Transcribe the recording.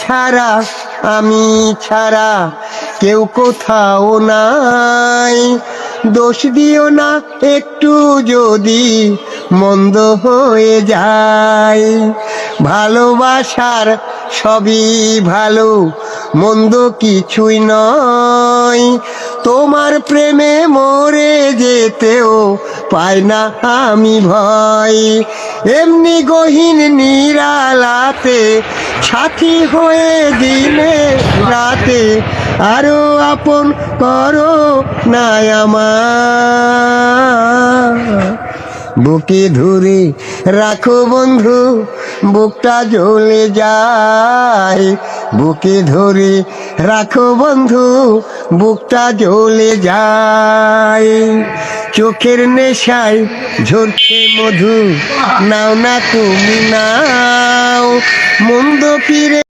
ছাড়া, আমি ছাড়া কেউ কোথাও নাই। দোষ দিও না একটু যদি মন্দ হয়ে যায়। ভালোবাসার সবই ভালো, মন্দ কিছুই নয়। তোমার প্রেমে মরে যেতেও পাই না আমি ভয়। এমনি গহীন নিরালাতে সাথী হয়ে দিনে রাতে আরো আপন করো না আমার। বুকে ধরে রাখো বন্ধু, বুকটা জ্বলে যায়। বুকে ধরে রাখো বন্ধু, বুকটা জ্বলে যায়। চোখের নেশায় ঝরছে মধু, নাও না তুমি নাও। মন্দ ফিরে